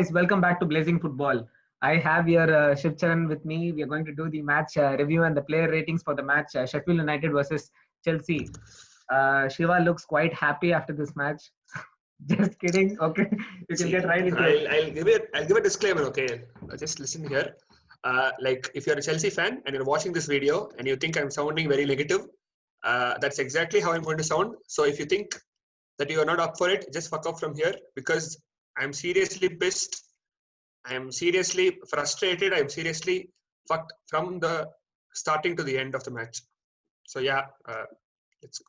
guys, welcome back to Blazing Football. I have here Shivcharan with me. We are going to do the match review and the player ratings for the match Sheffield United versus Chelsea. Shiva looks quite happy after this match. Just kidding. Okay, you can get right into it. I'll give a disclaimer. Okay, just listen here. Like if you're a Chelsea fan and you're watching this video and you think I'm sounding very negative, that's exactly how I'm going to sound. So if you think that you are not up for it, just fuck off from here, because I'm seriously pissed. I'm seriously frustrated. I'm seriously fucked from the starting to the end of the match. So yeah, let's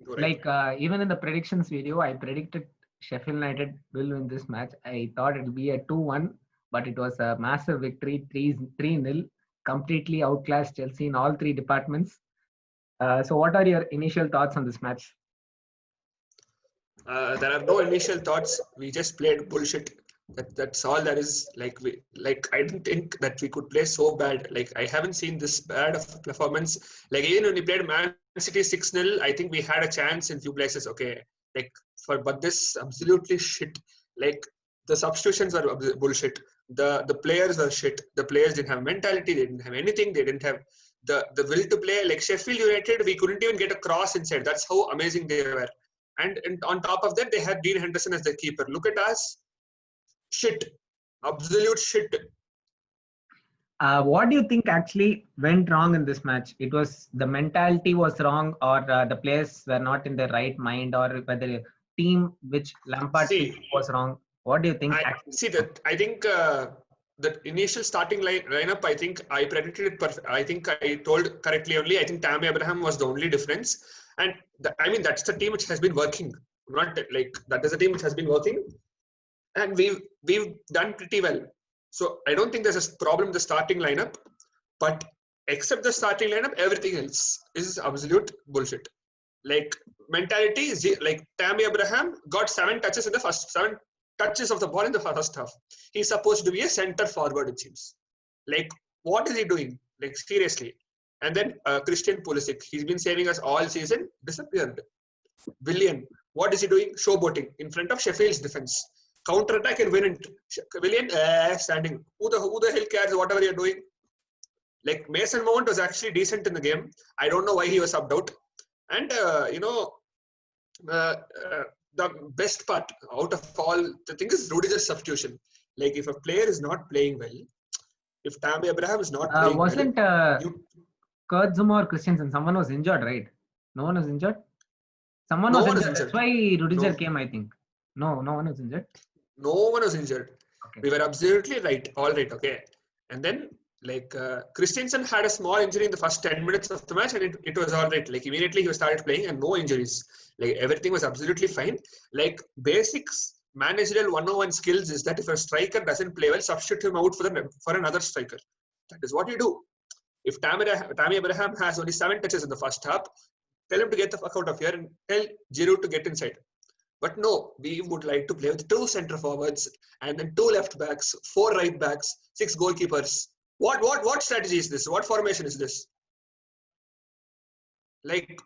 go right. Like even in the predictions video, I predicted Sheffield United will win this match. I thought it would be a 2-1, but it was a massive victory, 3-0, completely outclassed Chelsea in all three departments. So what are your initial thoughts on this match? There are no initial thoughts. We just played bullshit. That's all there is. I didn't think that we could play so bad. Like, I haven't seen this bad of a performance. Like, even when we played Man City 6-0, I think we had a chance in few places. Okay, but this absolutely shit. Like, the substitutions were bullshit. The players were shit. The players didn't have mentality. They didn't have anything. They didn't have the will to play. Like Sheffield United, we couldn't even get a cross inside. That's how amazing they were. And on top of that, they had Dean Henderson as the keeper. Look at us. Shit. Absolute shit. What do you think actually went wrong in this match? It was the mentality was wrong, or the players were not in their right mind, or whether the team which Lampard was wrong? What do you think? I think the initial starting lineup, I think I predicted it perfect. I think I told correctly only. I think Tammy Abraham was the only difference. And that's the team which has been working. Not like that is a team which has been working, and we've done pretty well. So I don't think there's a problem in the starting lineup, but except the starting lineup, everything else is absolute bullshit. Like mentality, like Tammy Abraham got 7 touches of the ball in the first half. He's supposed to be a center forward, it seems. Like, what is he doing? Like, seriously. And then Christian Pulisic, he's been saving us all season, disappeared. Willian, what is he doing? Showboating in front of Sheffield's defense. Counter-attack and win it. Willian, standing. Who the hell cares whatever you're doing? Like, Mason Mount was actually decent in the game. I don't know why he was subbed out. And, the best part out of all, the thing is Rudiger's substitution. Like, if a player is not playing well, if Tammy Abraham is not playing well... Kurt Zouma or Christensen, someone was injured, right? No one was injured? Someone was injured. That's why Rudiger came, I think. No one was injured. No one was injured. Okay. We were absolutely right. All right, okay. And then, like, Christensen had a small injury in the first 10 minutes of the match, and it was all right. Like, immediately he started playing and no injuries. Like, everything was absolutely fine. Like, basics, managerial 101 skills is that if a striker doesn't play well, substitute him out for another striker. That is what you do. If Tammy Abraham has only 7 touches in the first half, tell him to get the fuck out of here and tell Giroud to get inside. But no, we would like to play with 2 center forwards and then 2 left backs, 4 right backs, 6 goalkeepers. What strategy is this? What formation is this? Like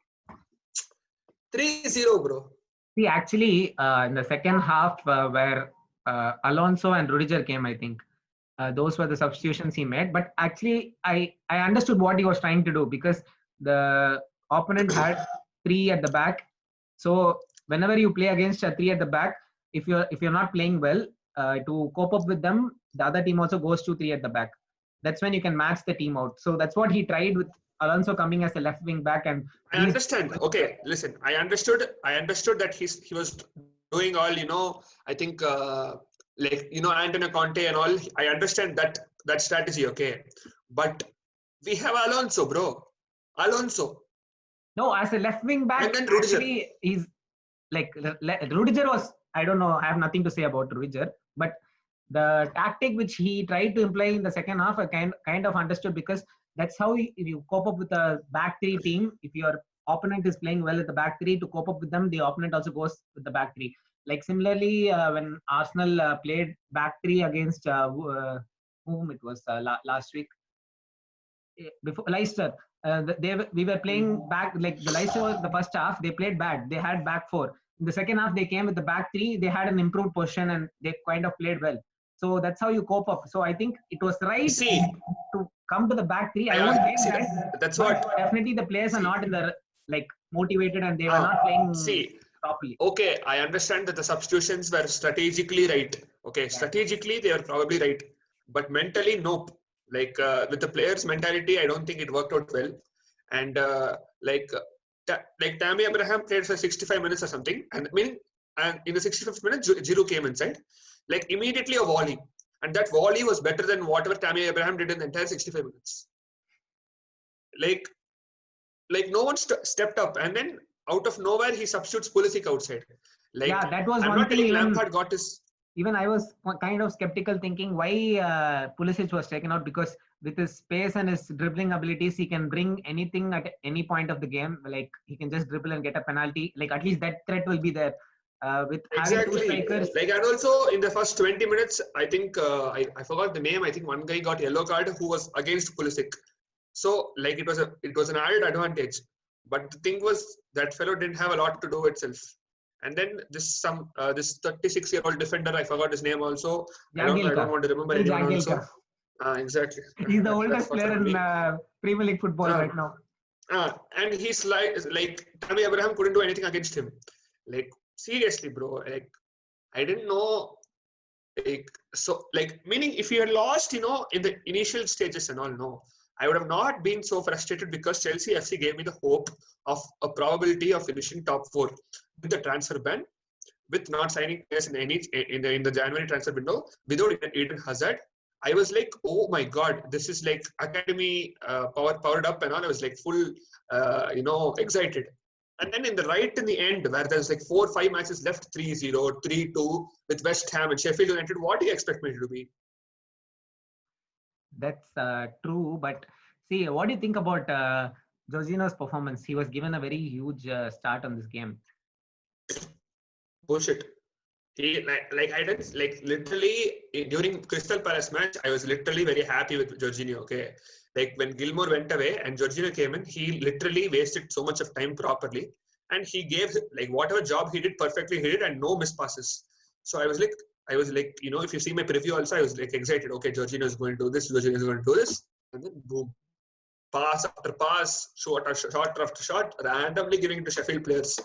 3-0, bro. See, actually, in the second half where Alonso and Rudiger came, I think. Those were the substitutions he made. But actually, I understood what he was trying to do, because the opponent had 3 at the back. So whenever you play against a 3 at the back, if you're not playing well, to cope up with them, the other team also goes to 3 at the back. That's when you can match the team out. So that's what he tried with Alonso coming as a left wing back. And I understand. Okay, listen. I understood that he was doing all. I think. Antonio Conte and all, I understand that strategy, okay. But we have Alonso, bro. Alonso. No, as a left wing back, and then Rudiger. Actually, he's like Rudiger was, I don't know, I have nothing to say about Rudiger, but the tactic which he tried to employ in the second half, I kind of understood, because that's how you cope up with a back 3 team. If your opponent is playing well at the back 3, to cope up with them, the opponent also goes with the back 3. Like similarly, when Arsenal played back 3 against whom it was last week, before Leicester, we were playing back, like the Leicester was the first half, they played bad. They had back 4. In the second half, they came with the back 3. They had an improved position and they kind of played well. So that's how you cope up. So I think it was right See, to come to the back three. I yeah, won't blame see, that. that's But what. definitely the players are See, not in the like motivated and they were not playing see, properly. okay, I understand that the substitutions were strategically right. Okay, Yeah. strategically they were probably right, but mentally, nope. Like with the players' mentality, I don't think it worked out well. And like Tammy Abraham played for 65 minutes or something, and in the 65th minute, Giroud came inside, like immediately a volley, and that volley was better than whatever Tammy Abraham did in the entire 65 minutes. Like no one stepped up, and then out of nowhere he substitutes Pulisic outside. Like Yeah, that was I'm one not thing. telling Lampard got his. Even I was kind of skeptical, thinking why Pulisic was taken out, because with his pace and his dribbling abilities, he can bring anything at any point of the game. Like he can just dribble and get a penalty. Like at least that threat will be there. With having two Exactly. strikers, Like, and also in the first 20 minutes, I think I forgot the name. I think one guy got yellow card who was against Pulisic. So like it was an added advantage. But the thing was that fellow didn't have a lot to do itself. And then this 36-year-old defender, I forgot his name also. I don't Jagielka. want to remember Phil anyone also. Jagielka. Exactly. He's the That's oldest what player happened to in me. Premier League football right now. And he's like Tammy Abraham couldn't do anything against him. Like seriously, bro. Like I didn't know. Like so, like meaning if you had lost, in the initial stages and all, no, I would have not been so frustrated because Chelsea FC gave me the hope of a probability of finishing top 4 with the transfer ban, with not signing players in the January transfer window without Eden Hazard. I was like, oh my god, this is like academy powered up and all. I was like full, excited. And then in the end, where there's like 4 or 5 matches left, 3-0, 3-2 with West Ham and Sheffield United, what do you expect me to be? That's true. But see, what do you think about Jorginho's performance? He was given a very huge start on this game. Bullshit. He like I did like literally during Crystal Palace match, I was literally very happy with Jorginho. Okay, like when Gilmour went away and Jorginho came in, he literally wasted so much of time properly, and he gave like whatever job he did perfectly, he did, and no miss passes. So I was like, if you see my preview also, I was like excited. Okay, Jorginho is going to do this, Jorginho is going to do this, and then boom, pass after pass, shot after shot, randomly giving it to Sheffield players.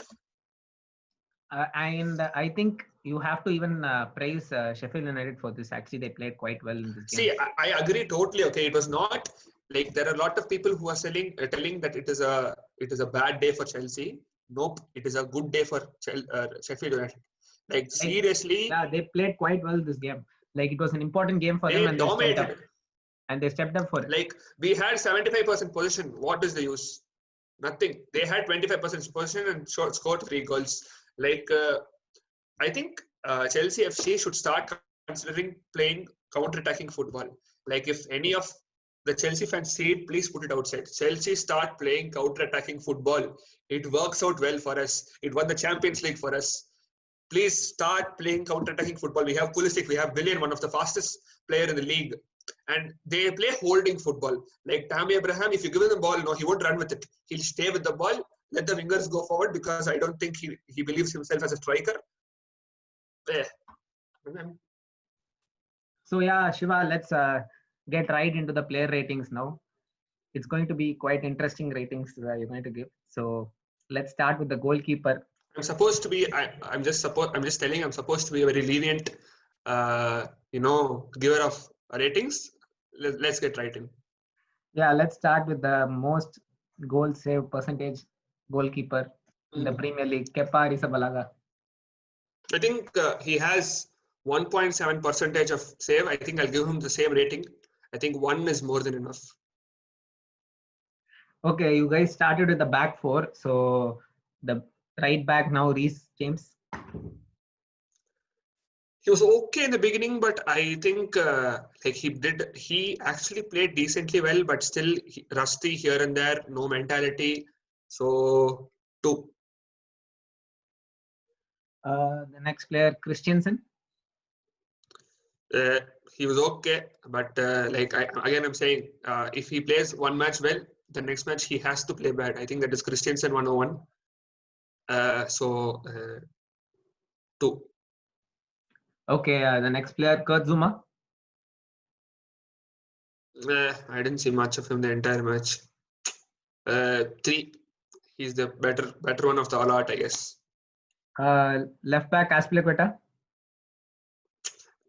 And I think you have to even praise Sheffield United for this. Actually, they played quite well in this game. See, I agree totally. Okay, it was not like there are a lot of people who are telling that it is a bad day for Chelsea. Nope, it is a good day for Sheffield United. Like seriously, yeah, they played quite well this game. Like it was an important game for them, and dominated. They stepped up for it. Like we had 75% possession. What is the use? Nothing. They had 25% possession and scored 3 goals. Like I think Chelsea FC should start considering playing counter-attacking football. Like if any of the Chelsea fans see it, please put it outside. Chelsea start playing counter-attacking football. It works out well for us. It won the Champions League for us. Please start playing counter-attacking football. We have Pulisic, we have Willian, one of the fastest player in the league. And they play holding football. Like Tammy Abraham, if you give him the ball, no, he won't run with it. He'll stay with the ball, let the wingers go forward, because I don't think he believes himself as a striker. So yeah, Shiva, let's get right into the player ratings now. It's going to be quite interesting ratings you're going to give. So let's start with the goalkeeper. I'm supposed to be. I'm just telling. I'm supposed to be a very lenient, giver of ratings. Let's get right in. Yeah, let's start with the most goal save percentage goalkeeper in the Premier League, Kepa Arrizabalaga. I think he has 1.7% of save. I think I'll give him the same rating. I think 1 is more than enough. Okay, you guys started with the back 4. So the right back now, Reece James. He was okay in the beginning, but I think he actually played decently well, but still rusty here and there, no mentality. So 2. The next player, Christensen. He was okay, but I'm saying, if he plays one match well, the next match he has to play bad. I think that is Christensen 101. 2. Okay, the next player, Kurt Zouma. I didn't see much of him the entire match. 3. He's the better one of the lot, I guess. Left back Azpilicueta.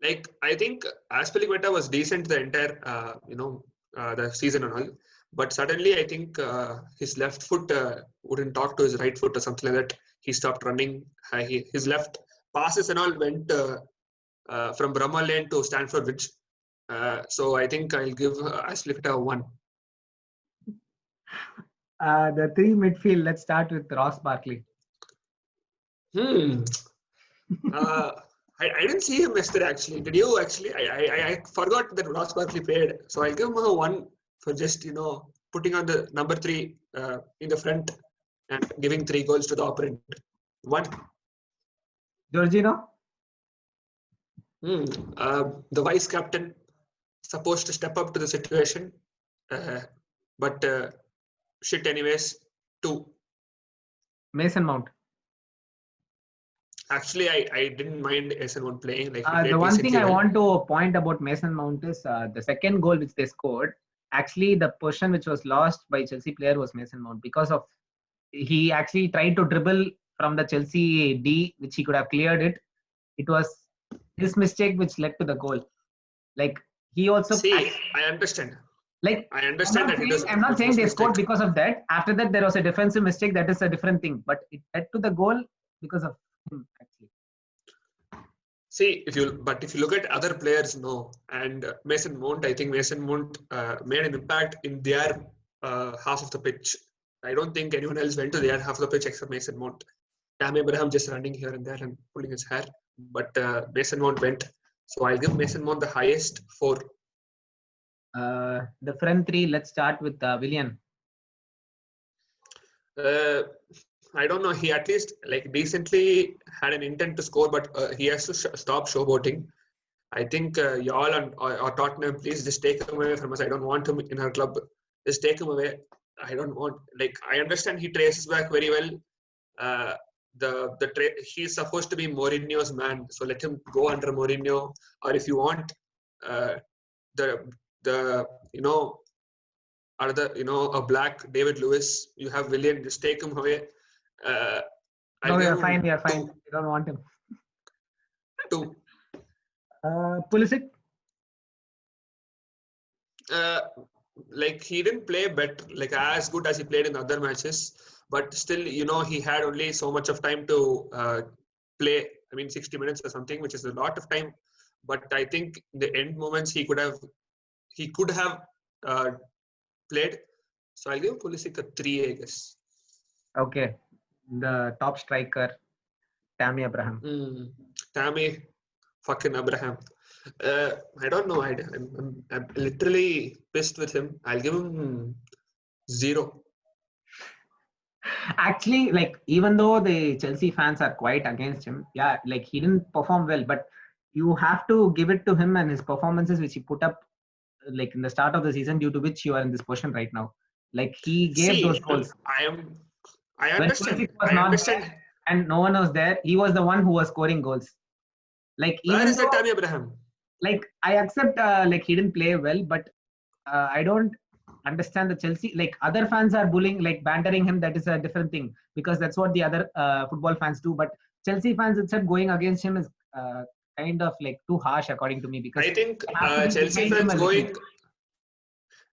Like I think Azpilicueta was decent the entire the season and all, but suddenly I think his left foot wouldn't talk to his right foot or something like that. He stopped running. His left passes and all went from Brahma Lane to Stanford Bridge. So I think I'll give Azpilicueta 1. The 3 midfield. Let's start with Ross Barkley. I didn't see him yesterday actually. Did you actually? I forgot that Ross Barkley played. So I'll give him a 1 for just putting on the number 3 in the front and giving 3 goals to the opponent. 1. Jorginho. The vice captain supposed to step up to the situation, but shit anyways. 2. Mason Mount. Actually, I didn't mind Mason Mount playing. Like the one thing I want to point about Mason Mount is the second goal which they scored. Actually, the position which was lost by Chelsea player was Mason Mount because of he actually tried to dribble from the Chelsea D, which he could have cleared it. It was his mistake which led to the goal. Like he also. See, I understand. Like I understand I'm not saying they scored because of that. After that, there was a defensive mistake. That is a different thing. But it led to the goal because of him actually. See, if you look at other players, no, and Mason Mount, I think Mason Mount made an impact in their half of the pitch. I don't think anyone else went to their half of the pitch except Mason Mount. Tammy Abraham just running here and there and pulling his hair, but Mason Mount went. So I'll give Mason Mount the highest 4. The front 3. Let's start with Willian. I don't know. He at least like decently had an intent to score, but he has to stop showboating. I think y'all or Tottenham, please just take him away from us. I don't want him in our club. Just take him away. I don't want. Like I understand he traces back very well. He's supposed to be Mourinho's man, so let him go under Mourinho. Or if you want a black David Lewis, you have Willian. Just take him away. No, you're fine. You're fine. You don't want him. 2. Pulisic. Like he didn't play better, like as good as he played in other matches, but still, he had only so much of time to play. I mean, 60 minutes or something, which is a lot of time. But I think the end moments he could have played. So I'll give Pulisic a 3, I guess. Okay. The top striker, Tammy Abraham. Tammy fucking Abraham. I don't know. I'm literally pissed with him. I'll give him 0. Actually, like even though the Chelsea fans are quite against him, yeah, like he didn't perform well, but you have to give it to him and his performances which he put up like in the start of the season, due to which you are in this position right now. Like he gave those goals. I understand. There and no one was there. He was the one who was scoring goals. Like where is that Tammy Abraham? Like I accept like he didn't play well, but I don't understand the Chelsea. Like other fans are bullying, like bantering him. That is a different thing because that's what the other football fans do. But Chelsea fans itself going against him is kind of like too harsh, according to me. Because I think Chelsea fans going.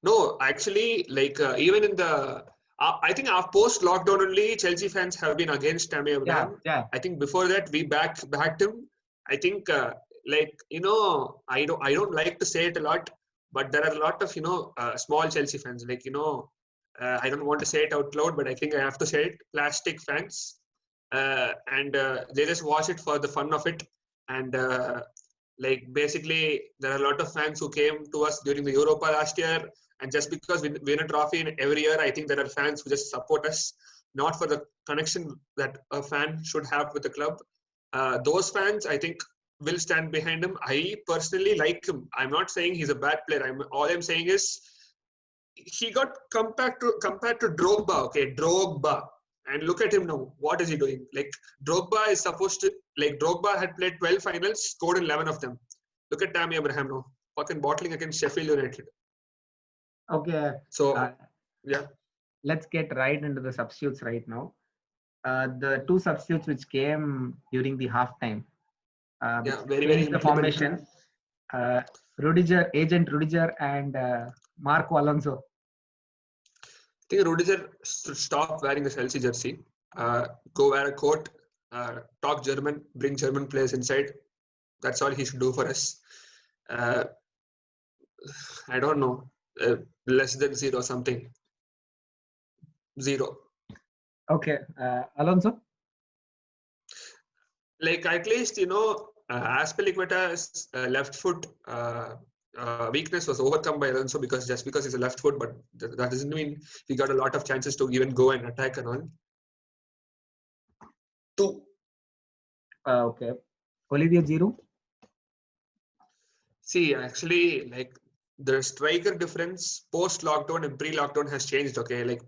No, actually, like even in the. I think our post-lockdown only Chelsea fans have been against Tammy Abraham. Yeah. I think before that we backed him. I think I don't like to say it a lot, but there are a lot of small Chelsea fans. Like I don't want to say it out loud, but I think I have to say it. Plastic fans, and they just watch it for the fun of it. And like basically, there are a lot of fans who came to us during the Europa last year. And just because we win a trophy every year, I think there are fans who just support us, not for the connection that a fan should have with the club. Those fans, I think, will stand behind him. I personally like him. I'm not saying he's a bad player. All I'm saying is he got compared to Drogba. Okay, Drogba. And look at him now. What is he doing? Like Drogba is supposed to. Like Drogba had played 12 finals, scored in 11 of them. Look at Tammy Abraham now, fucking bottling against Sheffield United. Okay. So yeah, Let's get right into the substitutes right now. The two substitutes which came during the halftime, which yeah, very changed the implemented. formation. Rudiger, Agent Rudiger, and Marco Alonso. I think Rudiger should stop wearing the Chelsea jersey. Go wear a coat, talk German, bring German players inside. That's all he should do for us. Uh, I don't know, less than zero something. Zero. Okay, Alonso. Like at least Azpilicueta's left foot weakness was overcome by Alonso just because he's a left foot, but that doesn't mean he got a lot of chances to even go and attack and all. 2. Okay, Olivier Giroud. See, actually, like the striker difference post lockdown and pre lockdown has changed. Okay, like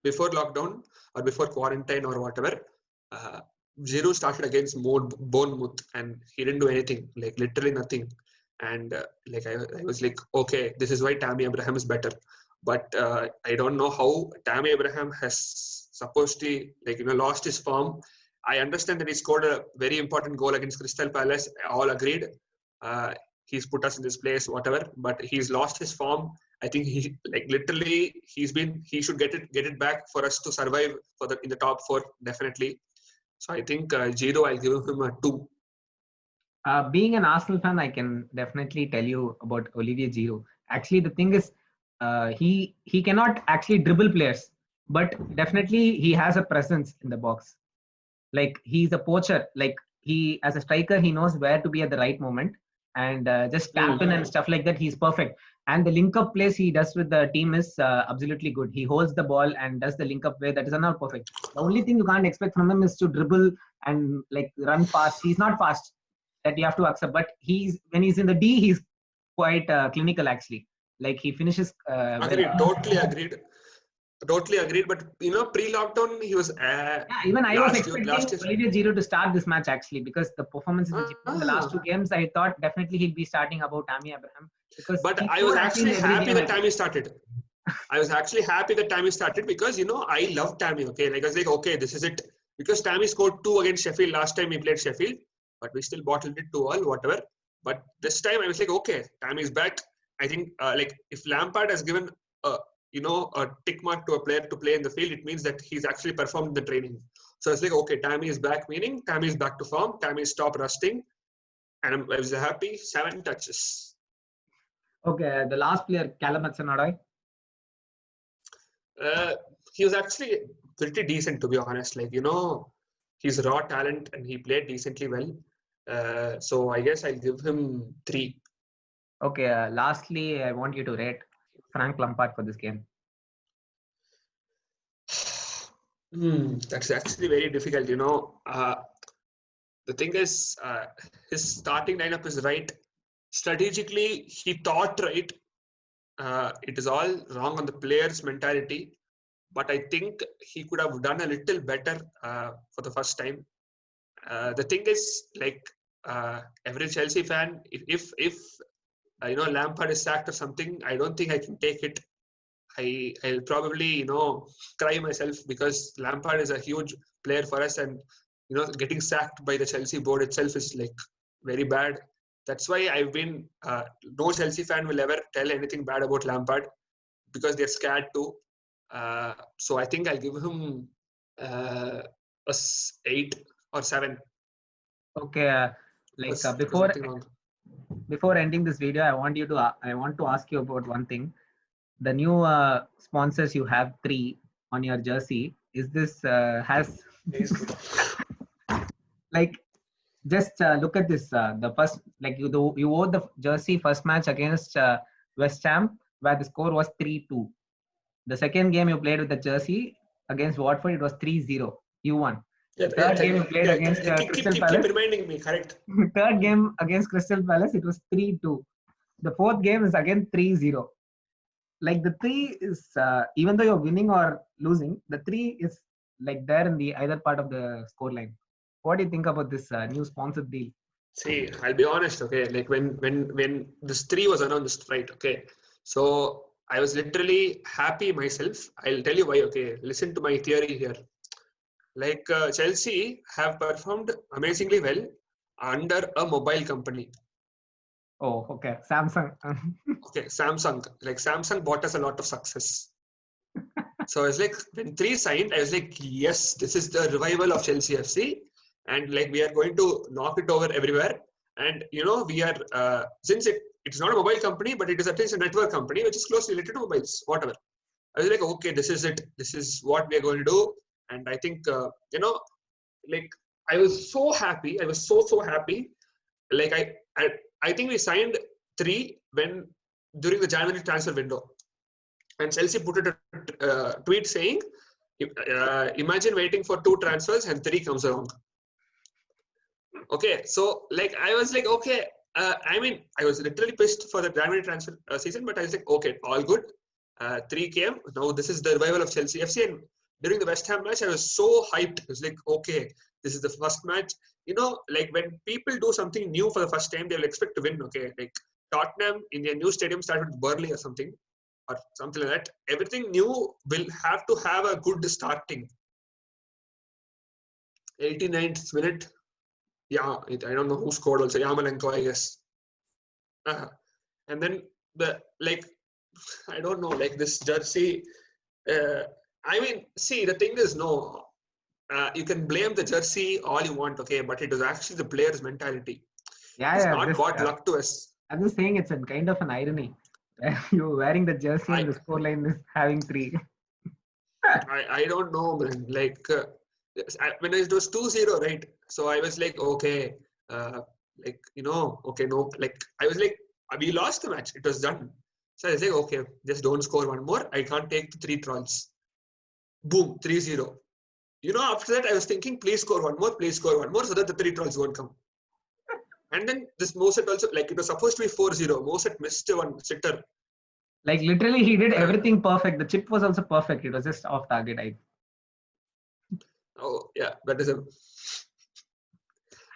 before lockdown or before quarantine or whatever, Giroud started against Bournemouth and he didn't do anything, like literally nothing. And like I was like, okay, this is why Tammy Abraham is better. But I don't know how Tammy Abraham has supposedly lost his form. I understand that he scored a very important goal against Crystal Palace. All agreed. He's put us in this place, whatever. But he's lost his form. I think he he should get it back for us to survive in the top 4 definitely. So I think Giroud, I'll give him a 2. Being an Arsenal fan, I can definitely tell you about Olivier Giroud. Actually, the thing is, he cannot actually dribble players, but definitely he has a presence in the box. Like he's a poacher. Like he, as a striker, he knows where to be at the right moment and just tap in and stuff like that. He's perfect. And the link up plays he does with the team is absolutely good. He holds the ball and does the link up play that is not perfect. The only thing you can't expect from him is to dribble and like run fast. He's not fast, that you have to accept. But when he's in the D, he's quite clinical actually. Like he finishes. Agreed. Totally agreed. Totally agreed. But pre-lockdown, he was. Yeah, even I was expecting Olivier Giroud to start this match actually because the performances which in the last 2 games, I thought definitely he'll be starting above Tammy Abraham. But I was actually happy that Tammy started. I was actually happy that Tammy started because I love Tammy. Okay, like I was like, okay, this is it. Because Tammy scored 2 against Sheffield last time he played Sheffield, but we still bottled it 2-2, whatever. But this time I was like, okay, Tammy's back. I think like if Lampard has given a tick mark to a player to play in the field, it means that he's actually performed in the training. So it's like, okay, Tammy is back, meaning Tammy is back to form. Tammy stopped rusting, and I was happy. 7 touches. Okay, the last player, Callum Hudson-Odoi. He was actually pretty decent, to be honest. Like he's raw talent and he played decently well. So I guess I'll give him 3. Okay, lastly, I want you to rate Frank Lampard for this game. That's actually very difficult. The thing is, his starting lineup is right. Strategically, he thought right. It is all wrong on the player's mentality. But I think he could have done a little better for the first time. The thing is, like every Chelsea fan, if Lampard is sacked or something, I don't think I can take it. I'll probably cry myself because Lampard is a huge player for us, and getting sacked by the Chelsea board itself is like very bad. That's why I've been no Chelsea fan will ever tell anything bad about Lampard because they're scared to. So I think I'll give him a 8 or 7. Okay, before ending this video, I want to ask you about one thing. The new sponsors, you have 3 on your jersey. Is this has like just look at this? The first, like you wore the jersey first match against West Ham, where the score was 3-2. The second game you played with the jersey against Watford, it was 3-0. You won. Third game you played against Crystal Palace. Keep reminding me, correct. Third game against Crystal Palace, it was 3-2. The fourth game is again 3-0. Like the 3 is, even though you're winning or losing, the 3 is like there in the either part of the scoreline. What do you think about this new sponsored deal? See, I'll be honest, okay. Like when this 3 was announced, right? Okay, so I was literally happy myself. I'll tell you why. Okay, listen to my theory here. Like Chelsea have performed amazingly well under a mobile company. Oh, okay. Samsung. Okay, Samsung. Like Samsung bought us a lot of success. So I was like, when 3 signed, I was like, yes, this is the revival of Chelsea FC, and like we are going to knock it over everywhere. And you know, we are since it's not a mobile company, but it is at least a network company which is closely related to mobiles, whatever. I was like, okay, this is it. This is what we are going to do. And I think you know, like I was so happy. I was so happy. Like I think we signed 3 when during the January transfer window. And Chelsea put it a tweet saying, imagine waiting for 2 transfers and 3 comes along. Okay, so like I was like, okay, I mean, I was literally pissed for the January transfer season, but I was like, okay, all good. 3 came. Now this is the revival of Chelsea FC. And during the West Ham match, I was so hyped. I was like, okay, this is the first match. You know, like when people do something new for the first time, they'll expect to win. Okay, like Tottenham in their new stadium started with Burnley or something like that. Everything new will have to have a good starting. 89th minute. Yeah, I don't know who scored also. Yarmolenko, I guess. And then like, I don't know, like this jersey. I mean, see, the thing is, no, you can blame the jersey all you want, okay, but it was actually the player's mentality. It's not got luck to us. I'm just saying it's a kind of an irony. You're wearing the jersey and the scoreline is having 3. I don't know, man. Like when it was 2-0, right? So I was like, okay, like you know, okay, no, like I was like, we lost the match. It was done. So I was like, okay, just don't score one more. I can't take the 3 trolls. Boom, 3-0. You know, after that, I was thinking, please score one more, so that the 3 trolls won't come. And then this Moset also, like it was supposed to be 4-0. Moset missed one sitter. Like literally, he did everything perfect. The chip was also perfect. It was just off target. Oh yeah, that is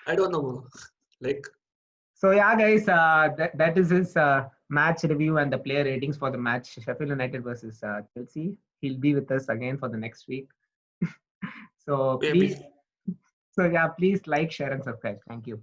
I don't know. Like. So yeah, guys, that is his match review and the player ratings for the match Sheffield United versus Chelsea. He'll be with us again for the next week. So Maybe. please, so yeah, please like, share, and subscribe. Thank you.